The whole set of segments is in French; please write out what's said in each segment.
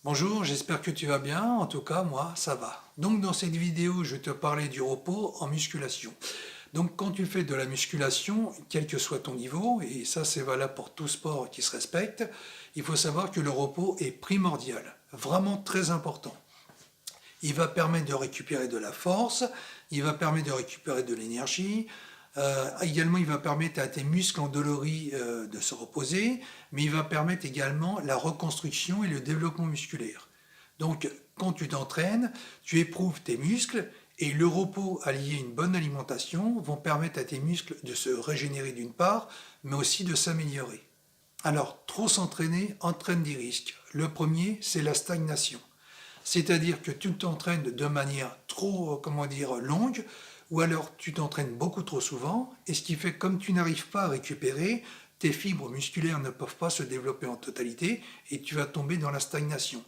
Bonjour, j'espère que tu vas bien. En tout cas, moi, ça va. Donc, dans cette vidéo, je vais te parler du repos en musculation. Donc, quand tu fais de la musculation, quel que soit ton niveau, et ça, c'est valable pour tout sport qui se respecte, il faut savoir que le repos est primordial, vraiment très important. Il va permettre de récupérer de la force, il va permettre de récupérer de l'énergie. Également, il va permettre à tes muscles endoloris de se reposer, mais il va permettre également la reconstruction et le développement musculaire. Donc, quand tu t'entraînes, tu éprouves tes muscles et le repos allié à une bonne alimentation vont permettre à tes muscles de se régénérer d'une part, mais aussi de s'améliorer. Alors, trop s'entraîner entraîne des risques. Le premier, c'est la stagnation. C'est-à-dire que tu t'entraînes de manière trop, longue, ou alors tu t'entraînes beaucoup trop souvent, et ce qui fait que comme tu n'arrives pas à récupérer, tes fibres musculaires ne peuvent pas se développer en totalité, et tu vas tomber dans la stagnation.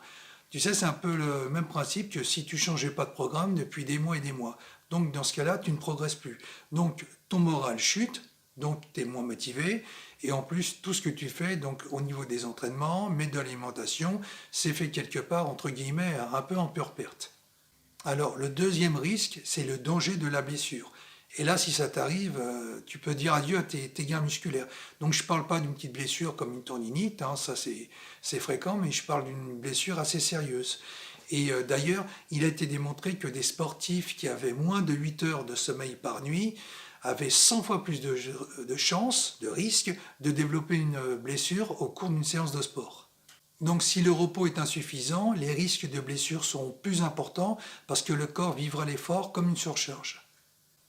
Tu sais, c'est un peu le même principe que si tu ne changeais pas de programme depuis des mois et des mois. Donc dans ce cas-là, tu ne progresses plus. Donc ton moral chute, donc tu es moins motivé, et en plus tout ce que tu fais, donc au niveau des entraînements, mais de l'alimentation, c'est fait quelque part, entre guillemets, un peu en pure perte. Alors le deuxième risque, c'est le danger de la blessure. Et là, si ça t'arrive, tu peux dire adieu à tes gains musculaires. Donc je ne parle pas d'une petite blessure comme une tendinite, hein, ça c'est fréquent, mais je parle d'une blessure assez sérieuse. Et d'ailleurs, il a été démontré que des sportifs qui avaient moins de 8 heures de sommeil par nuit avaient 100 fois plus de chances, de risques, de développer une blessure au cours d'une séance de sport. Donc si le repos est insuffisant, les risques de blessure sont plus importants parce que le corps vivra l'effort comme une surcharge.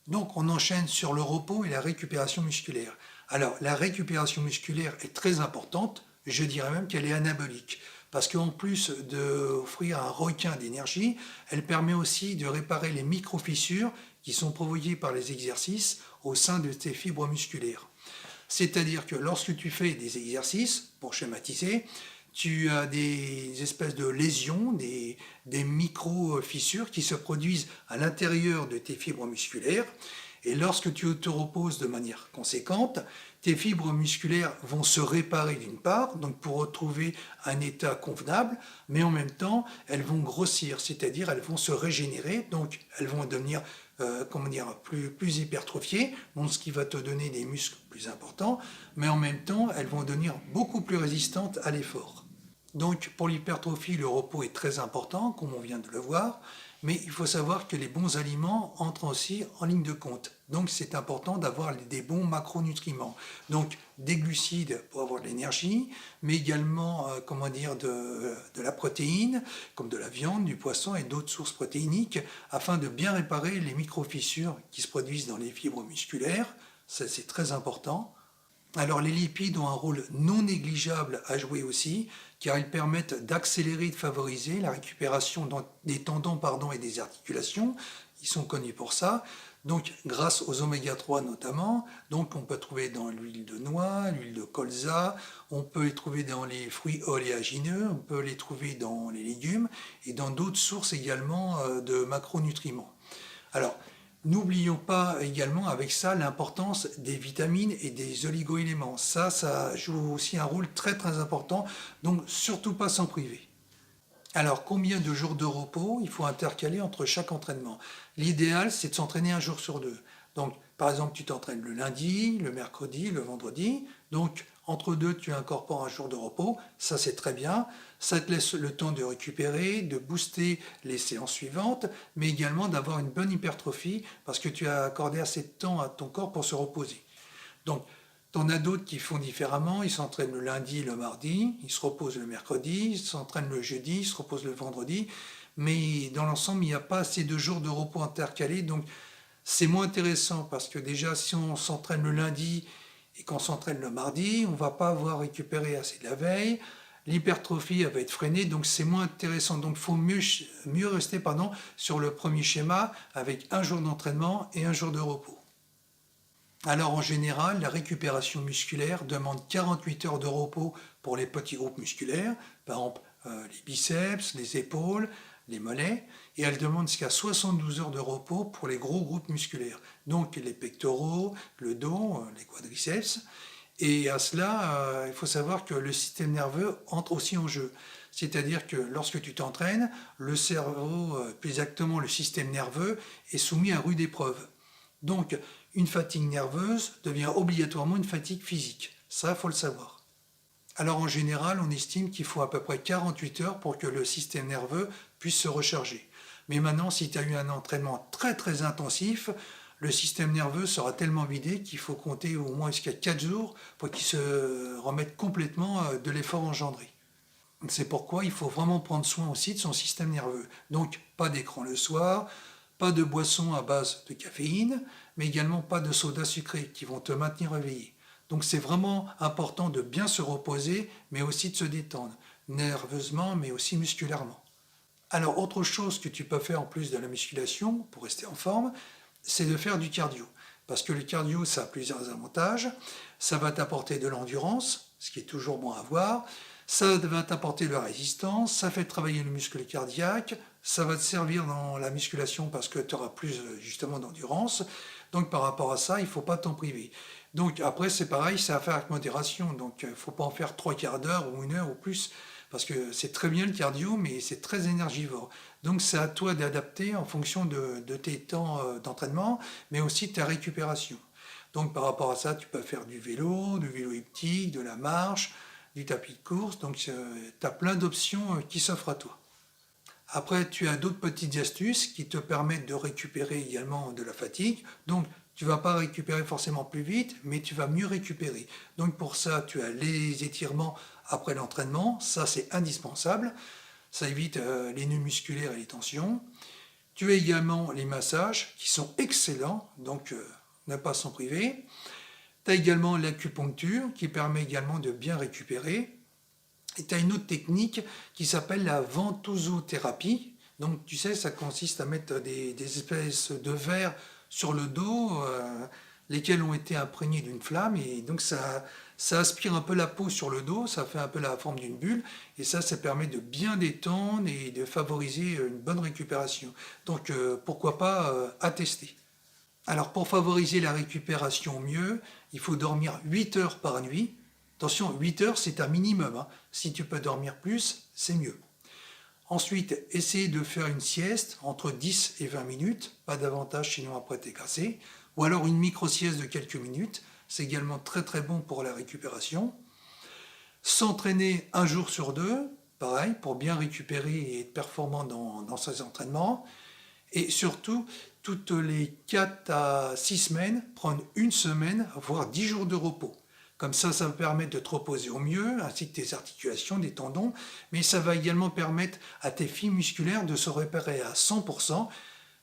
Donc on enchaîne sur le repos et la récupération musculaire. Alors la récupération musculaire est très importante, je dirais même qu'elle est anabolique, parce qu'en plus d'offrir un requin d'énergie, elle permet aussi de réparer les micro-fissures qui sont provoquées par les exercices au sein de tes fibres musculaires. C'est-à-dire que lorsque tu fais des exercices, pour schématiser, tu as des espèces de lésions, des micro-fissures qui se produisent à l'intérieur de tes fibres musculaires. Et lorsque tu te reposes de manière conséquente, tes fibres musculaires vont se réparer d'une part, donc pour retrouver un état convenable, mais en même temps, elles vont grossir, c'est-à-dire elles vont se régénérer, donc elles vont devenir plus hypertrophiées, donc ce qui va te donner des muscles plus importants, mais en même temps, elles vont devenir beaucoup plus résistantes à l'effort. Donc pour l'hypertrophie, le repos est très important, comme on vient de le voir, mais il faut savoir que les bons aliments entrent aussi en ligne de compte. Donc c'est important d'avoir des bons macronutriments. Donc des glucides pour avoir de l'énergie, mais également de la protéine, comme de la viande, du poisson et d'autres sources protéiniques, afin de bien réparer les micro-fissures qui se produisent dans les fibres musculaires. Ça c'est très important. Alors les lipides ont un rôle non négligeable à jouer aussi, car ils permettent d'accélérer et de favoriser la récupération des tendons et des articulations. Ils sont connus pour ça. Donc grâce aux oméga 3 notamment, donc on peut trouver dans l'huile de noix, l'huile de colza, on peut les trouver dans les fruits oléagineux, on peut les trouver dans les légumes et dans d'autres sources également de macronutriments. Alors, n'oublions pas également avec ça l'importance des vitamines et des oligoéléments. Ça joue aussi un rôle très très important, donc surtout pas s'en priver. Alors, combien de jours de repos il faut intercaler entre chaque entraînement? L'idéal, c'est de s'entraîner un jour sur deux. Donc, par exemple, tu t'entraînes le lundi, le mercredi, le vendredi. Donc, entre deux, tu incorpores un jour de repos. Ça, c'est très bien. Ça te laisse le temps de récupérer, de booster les séances suivantes, mais également d'avoir une bonne hypertrophie parce que tu as accordé assez de temps à ton corps pour se reposer. Donc, t'en as d'autres qui font différemment, ils s'entraînent le lundi, le mardi, ils se reposent le mercredi, ils s'entraînent le jeudi, ils se reposent le vendredi, mais dans l'ensemble, il n'y a pas assez de jours de repos intercalés, donc c'est moins intéressant parce que déjà, si on s'entraîne le lundi et qu'on s'entraîne le mardi, on ne va pas avoir récupéré assez de la veille, l'hypertrophie va être freinée, donc c'est moins intéressant. Donc il faut mieux rester sur le premier schéma avec un jour d'entraînement et un jour de repos. Alors en général, la récupération musculaire demande 48 heures de repos pour les petits groupes musculaires, par exemple les biceps, les épaules, les mollets, et elle demande jusqu'à 72 heures de repos pour les gros groupes musculaires, donc les pectoraux, le dos, les quadriceps. Et à cela, il faut savoir que le système nerveux entre aussi en jeu. C'est-à-dire que lorsque tu t'entraînes, le cerveau, plus exactement le système nerveux, est soumis à rude épreuve. Donc, une fatigue nerveuse devient obligatoirement une fatigue physique. Ça, il faut le savoir. Alors en général, on estime qu'il faut à peu près 48 heures pour que le système nerveux puisse se recharger. Mais maintenant, si tu as eu un entraînement très très intensif, le système nerveux sera tellement vidé qu'il faut compter au moins jusqu'à 4 jours pour qu'il se remette complètement de l'effort engendré. C'est pourquoi il faut vraiment prendre soin aussi de son système nerveux. Donc pas d'écran le soir, pas de boissons à base de caféine, mais également pas de soda sucré qui vont te maintenir éveillé. Donc c'est vraiment important de bien se reposer, mais aussi de se détendre, nerveusement, mais aussi musculairement. Alors autre chose que tu peux faire en plus de la musculation, pour rester en forme, c'est de faire du cardio. Parce que le cardio, ça a plusieurs avantages. Ça va t'apporter de l'endurance, ce qui est toujours bon à voir. Ça va t'apporter de la résistance, ça fait travailler le muscle cardiaque, ça va te servir dans la musculation parce que tu auras plus justement d'endurance. Donc par rapport à ça, il ne faut pas t'en priver. Donc après, c'est pareil, c'est à faire avec modération. Donc il ne faut pas en faire 3/4 d'heure ou 1 heure ou plus. Parce que c'est très bien le cardio, mais c'est très énergivore. Donc c'est à toi d'adapter en fonction de tes temps d'entraînement, mais aussi de ta récupération. Donc par rapport à ça, tu peux faire du vélo elliptique, de la marche, du tapis de course. Donc tu as plein d'options qui s'offrent à toi. Après, tu as d'autres petites astuces qui te permettent de récupérer également de la fatigue. Donc tu ne vas pas récupérer forcément plus vite, mais tu vas mieux récupérer. Donc pour ça, tu as les étirements après l'entraînement, ça c'est indispensable. Ça évite les nœuds musculaires et les tensions. Tu as également les massages qui sont excellents, donc ne pas s'en priver. Tu as également l'acupuncture qui permet également de bien récupérer. Et tu as une autre technique qui s'appelle la ventosothérapie. Donc tu sais, ça consiste à mettre des espèces de verres sur le dos, lesquels ont été imprégnés d'une flamme, et donc ça aspire un peu la peau sur le dos, ça fait un peu la forme d'une bulle, et ça permet de bien détendre et de favoriser une bonne récupération. Donc pourquoi pas à tester. Alors pour favoriser la récupération au mieux, il faut dormir 8 heures par nuit. Attention, 8 heures c'est un minimum, hein. Si tu peux dormir plus, c'est mieux. Ensuite, essayer de faire une sieste entre 10 et 20 minutes, pas davantage sinon après t'es cassé, ou alors une micro-sieste de quelques minutes, c'est également très très bon pour la récupération. S'entraîner 1 jour sur 2, pareil, pour bien récupérer et être performant dans ses entraînements. Et surtout, toutes les 4 à 6 semaines, prendre 1 semaine, voire 10 jours de repos. Comme ça va permettre de te reposer au mieux, ainsi que tes articulations, des tendons, mais ça va également permettre à tes fibres musculaires de se réparer à 100%,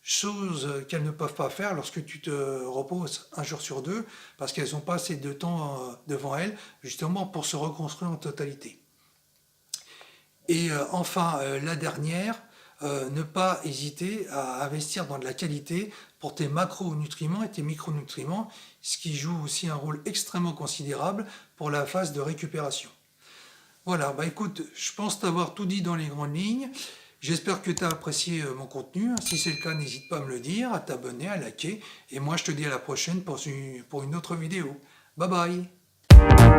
chose qu'elles ne peuvent pas faire lorsque tu te reposes 1 jour sur 2, parce qu'elles n'ont pas assez de temps devant elles, justement pour se reconstruire en totalité. Et enfin, la dernière, ne pas hésiter à investir dans de la qualité pour tes macronutriments et tes micronutriments, ce qui joue aussi un rôle extrêmement considérable pour la phase de récupération. Voilà, bah écoute, je pense t'avoir tout dit dans les grandes lignes. J'espère que tu as apprécié mon contenu. Si c'est le cas, n'hésite pas à me le dire, à t'abonner, à liker. Et moi, je te dis à la prochaine pour une autre vidéo. Bye bye!